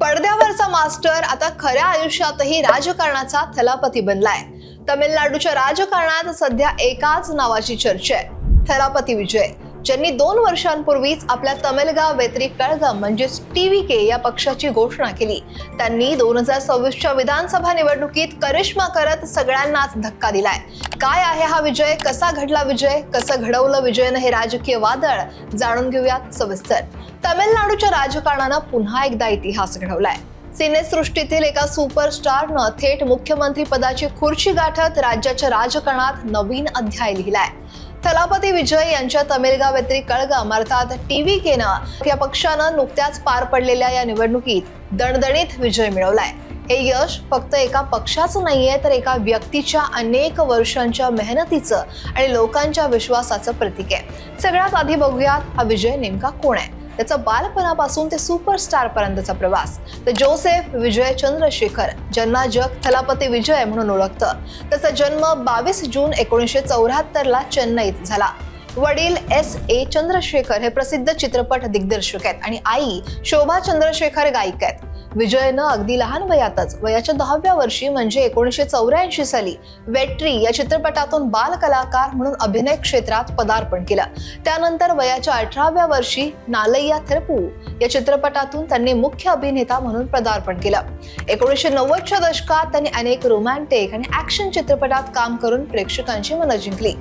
पडद्यावरचा master आता खऱ्या आयुष्यातही राजकारणाचा थलापती बनलाय। तमिळनाडूच्या राजकारणात सध्या एकाच नावाची चर्चा आहे, थलापती विजय, ज्यांनी 2 वर्षांपूर्वीच आपल्या तमिळगा वेत्री कळगम म्हणजेच TVK या पक्षाची घोषणा केली। त्यांनी 2026च्या विधानसभा निवडणुकीत करिश्मा करत सगळ्यांनाच धक्का दिलाय। काय आहे हा विजय, कसा घडला विजय, कसं घडवलं विजयनं हे राजकीय वादळ, जाणून घेऊयात सविस्तर। तमिळनाडूच्या राजकारणानं पुन्हा एकदा इतिहास घडवलाय। सिनेसृष्टीतील एका सुपरस्टारनं थेट मुख्यमंत्री पदाची खुर्ची गाठत राज्याच्या राजकारणात नवीन अध्याय लिहिलाय। थलापती विजय यांच्या तमिळगा वेत्री कळगम अर्थात TVKनं या पक्षानं नुकत्याच पार पडलेल्या या निवडणुकीत दणदणीत विजय मिळवलाय। हे यश फक्त एका पक्षाचं नाहीये, तर एका व्यक्तीच्या अनेक वर्षांच्या मेहनतीचं आणि लोकांच्या विश्वासाचं प्रतीक आहे। सगळ्यात आधी बघूयात हा विजय नेमका कोण आहे, त्याचा बालपणापासून ते सुपरस्टार पर्यंतचा प्रवास। तर जोसेफ विजय चंद्रशेखर, ज्यांना जग थलापती विजय म्हणून ओळखतं, त्याचा जन्म 22 जून 1974ला चेन्नईत झाला। वडील SA चंद्रशेखर हे प्रसिद्ध चित्रपट दिग्दर्शक आहेत आणि आई शोभा चंद्रशेखर गायिका आहेत। विजयनं अगदी लहान वयातच वयाच्या 10व्या वर्षी म्हणजे 1984 साली वेट्री या चित्रपटातून बाल कलाकार म्हणून अभिनय क्षेत्रात पदार्पण केलं। त्यानंतर वयाच्या 18व्या वर्षी नालैया थिरुप्पू या चित्रपटातून त्यांनी मुख्य अभिनेता म्हणून पदार्पण केलं। 1990च्या दशकात त्यांनी अनेक रोमॅन्टिक आणि ऍक्शन चित्रपटात काम करून प्रेक्षकांची मनं जिंकली।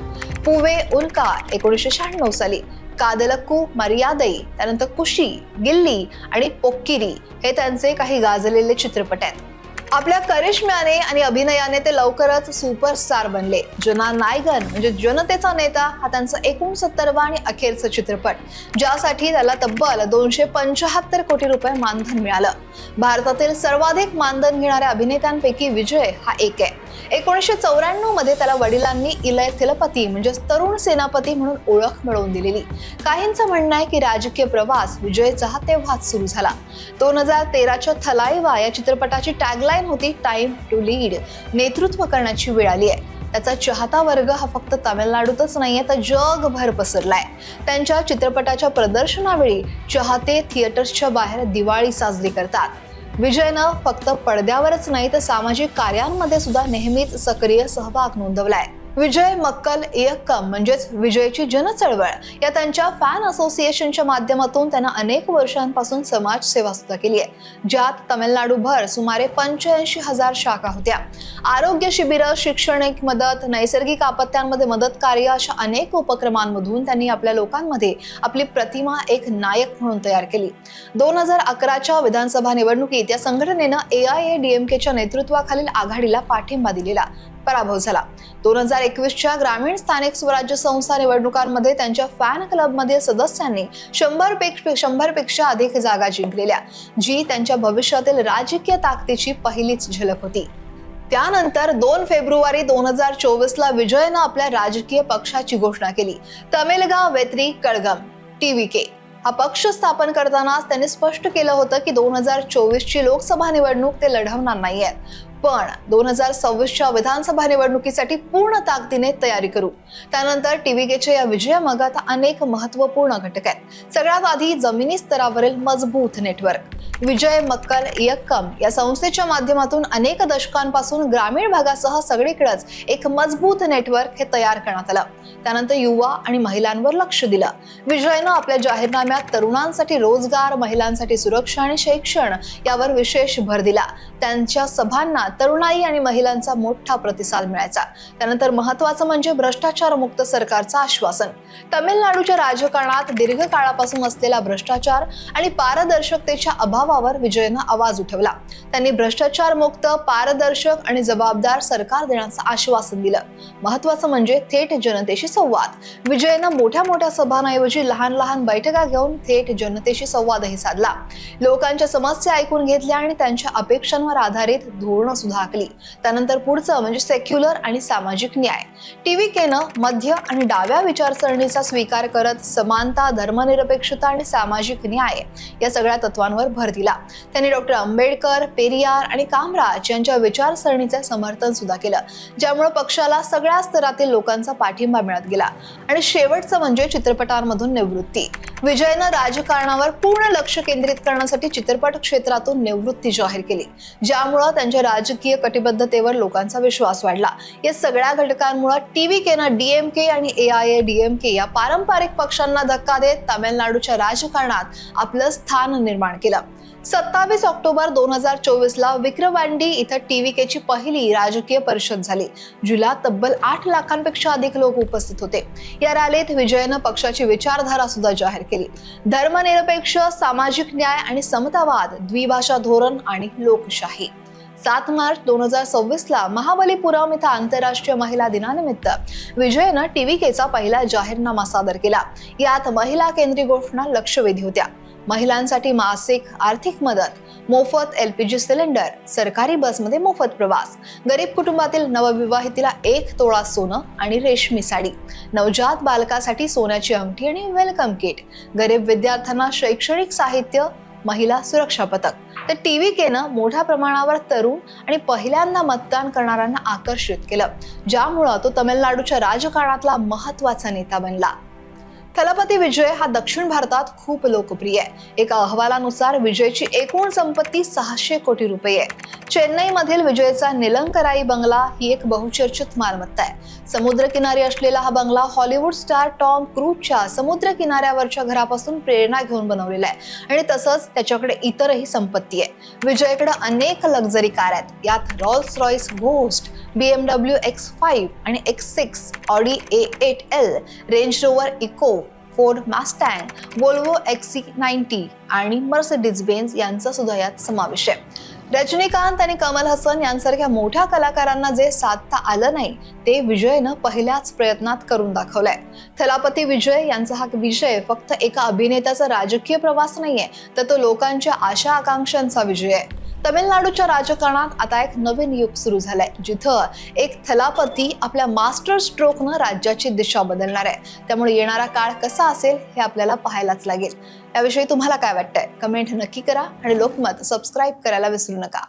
पुवे उनका 1996 साली, कादलक्कू मर्यादै, त्यानंतर कुशी, गिल्ली आणि पोक्किरी हे त्यांचे काही गाजलेले चित्रपट आहेत। आपल्या करिश्म्याने आणि अभिनयाने ते लवकरच सुपरस्टार बनले। जननायकन म्हणजे जनतेचा नेता हा त्यांचा 69वा आणि अखेरचा चित्रपट, ज्यासाठी त्याला तब्बल 275 कोटी रुपये मानधन मिळालं। भारतातील सर्वाधिक मानधन घेणाऱ्या अभिनेत्यांपैकी विजय हा एक आहे। 1994 मध्ये त्याला वडिलांनी इलय थिलपती म्हणजे तरुण सेनापती म्हणून ओळख मिळवून दिलेली। काहींचं म्हणणं आहे की राजकीय प्रवास विजयचा तेव्हाच सुरू झाला। 2013च्या थलाइवा या चित्रपटाची टॅगलाईन होती टाइम टू लीड, नेतृत्व करण्याची वेळ आली आहे। त्याचा चाहता वर्ग हा फक्त तामिळनाडूतच नाहीये, तर जगभर पसरलाय। त्यांच्या चित्रपटाच्या प्रदर्शनावेळी चाहते थिएटर्सच्या बाहेर दिवाळी साजरी करतात। विजयनं फक्त पडद्यावरच नाही, तर सामाजिक कार्यांमध्ये सुद्धा नेहमीच सक्रिय सहभाग नोंदवलाय। विजय मक्कल इयक्कम म्हणजेच विजयची जनचळवळ या त्यांच्या फॅन असोसिएशनच्या माध्यमातून त्यांना अनेक वर्षांपासून समाजसेवा सुद्धा केली आहे, ज्यात तमिळनाडूभर सुमारे 85,000 शाखा होत्या। आरोग्य शिबिरं, शैक्षणिक मदत, नैसर्गिक आपत्त्यांमध्ये मदत कार्य अशा अनेक उपक्रमांमधून त्यांनी आपल्या लोकांमध्ये आपली प्रतिमा एक नायक म्हणून तयार केली। 2011च्या विधानसभा निवडणुकीत या संघटनेनं AIADMKच्या नेतृत्वाखालील आघाडीला पाठिंबा दिलेला, पराभव झाला। 2021च्या ग्रामीण स्थानिक स्वराज्य संस्था निवडणुकांमध्ये त्यांच्या फॅन क्लबमधील सदस्यांनी 100 पेक्षा अधिक जागा जिंकलेल्या, जी त्यांच्या भविष्यातील राजकीय ताकदीची पहिलीच झलक होती। त्यानंतर 2 फेब्रुवारी 2024ला विजयनं आपल्या राजकीय पक्षाची घोषणा केली, तमिळगा वेत्री कळगम TVK। हा पक्ष स्थापन करतानाच त्यांनी स्पष्ट केलं होतं की 2024ची लोकसभा निवडणूक ते लढवणार नाहीयेत, पण 2026च्या विधानसभा निवडणुकीसाठी पूर्ण ताकदीने तयारी करू। त्यानंतर TVKच्या या विजयामागे आता अनेक महत्त्वपूर्ण घटक आहेत। सगळ्यात आधी जमिनी स्तरावरील मजबूत नेटवर्क। विजय मक्कल इयक्कम या संस्थेच्या माध्यमातून अनेक दशकांपासून ग्रामीण भागासह सगळीकडेच एक मजबूत नेटवर्क हे तयार करण्यात आलं। त्यानंतर युवा आणि महिलांवर लक्ष दिलं। विजयनं आपल्या जाहीरनाम्यात तरुणांसाठी रोजगार, महिलांसाठी सुरक्षा आणि शिक्षण यावर विशेष भर दिला। त्यांच्या सभांना तरुणाई आणि महिलांचा मोठा प्रतिसाद मिळायचा। त्यानंतर महत्त्वाचं म्हणजे भ्रष्टाचार मुक्त सरकारचं आश्वासन। तमिळनाडूच्या राजकारणात दीर्घकाळापासून असलेला भ्रष्टाचार आणि पारदर्शकतेच्या अभावावर विजयनं आवाज उठवला। त्यांनी भ्रष्टाचार मुक्त, पारदर्शक आणि जबाबदार सरकार देण्याचं आश्वासन दिलं। महत्त्वाचं म्हणजे थेट जनतेशी संवाद। विजयनं मोठ्या सभांऐवजी लहान बैठका घेऊन थेट जनतेशी संवादही साधला। लोकांच्या समस्या ऐकून घेतल्या आणि त्यांच्या अपेक्षांवर आधारित धोरणं सुद्धा आखली। त्यानंतर पुढचं म्हणजे सेक्युलर आणि सामाजिक न्याय। TVKनं मध्य आणि डाव्या विचारसरणीचा स्वीकार करत समानता, धर्मनिरपेक्षता आणि सामाजिक न्याय या सगळ्या तत्वांवर भर दिला। त्यांनी डॉक्टर आंबेडकर, पेरियार आणि कामराज यांच्या विचारसरणीचे समर्थन सुद्धा केलं, ज्यामुळे पक्षाला सगळ्या स्तरातील लोकांचा पाठिंबा मिळत गेला। आणि शेवटचं म्हणजे चित्रपटांमधून निवृत्ती। विजयनं राजकारणावर पूर्ण लक्ष केंद्रित करण्यासाठी चित्रपट क्षेत्रातून निवृत्ती जाहीर केली, ज्यामुळे त्यांच्या राजकीय कटिबद्धतेवर लोकांचा विश्वास वाढला. या सगळ्या घटकांमुळे TVKनं DMK आणि AIADMK या पारंपरिक पक्षांना धक्का देत तामिळनाडूच्या राजकारणात आपलं स्थान निर्माण केलं. 27 ऑक्टोबर 2024 ला विक्रवांडी इथं TVKची पहिली राजकीय परिषद झाली, जिला तब्बल 8 लाखांपेक्षा अधिक लोक उपस्थित होते. या रॅलीत विजयनं पक्षाची विचारधारा सुद्धा जाहीर केली. धर्मनिरपेक्ष, सामाजिक न्याय आणि समतावाद, द्विभाषा धोरण आणि लोकशाही. 7 मार्च 2026 ला महाबलीपुरम इथं आंतरराष्ट्रीय महिला दिनानिमित्त विजयनं TVKचा पहिला जाहीरनामा सादर केला. यात महिला केंद्रीय घोषणा लक्षवेधी होत्या. महिलांसाठी मासिक आर्थिक मदत, मोफत LPG सिलेंडर, सरकारी बसमध्ये मोफत प्रवास, गरीब कुटुंबातील नवविवाहितेला 1 तोळा सोनं आणि रेशमी साडी, नवजात बालकासाठी सोन्याची अंगठी आणि वेलकम किट, गरीब विद्यार्थ्यांना शैक्षणिक साहित्य, महिला सुरक्षा पथक. तर TVKनं मोठ्या प्रमाणावर तरुण आणि पहिल्यांदा मतदान करणाऱ्यांना आकर्षित केलं, ज्यामुळे तो तामिळनाडूच्या राजकारणातला महत्त्वाचा नेता बनला. थलपती विजय हा दक्षिण भारतात खूप लोकप्रिय आहे. एका अहवालानुसार विजयची एकूण संपत्ती 600 कोटी रुपये आहे. चेन्नईमधील विजयचा निलंकराई बंगला ही एक बहुचर्चित मालमत्ता आहे. समुद्रकिनारी असलेला हा बंगला हॉलिवूड स्टार टॉम क्रूजच्या समुद्र किनाऱ्यावरच्या घरापासून प्रेरणा घेऊन बनवलेला आहे आणि तसंच त्याच्याकडे इतरही संपत्ती आहे. विजयकडे अनेक लक्झरी कार आहेत. यात Rolls Royce ghost, BMW X5 आणि X6, Audi A8L, Range Rover Evoque, Ford Mustang, Volvo XC90 आणि मर्सिडीज बेन्झ यांचा सुद्धा यात समावेश आहे. रजनीकांत आणि कमल हसन यांसारख्या मोठ्या कलाकारांना जे साधता आलं नाही ते विजयनं पहिल्याच प्रयत्नात करून दाखवलंय. थलापती विजय यांचा हा विजय फक्त एका अभिनेत्याचा राजकीय प्रवास नाहीये, तर तो लोकांच्या आशा आकांक्षांचा विजय आहे. तमिळनाडूच्या राजकारणात आता एक नवीन युग सुरू झालंय, जिथं एक थलापती आपल्या मास्टर स्ट्रोकनं राज्याची दिशा बदलणार आहे. त्यामुळे येणारा काळ कसा असेल हे आपल्याला पाहायलाच लागेल. याविषयी तुम्हाला काय वाटतंय? कमेंट नक्की करा आणि लोकमत सबस्क्राईब करायला विसरू नका.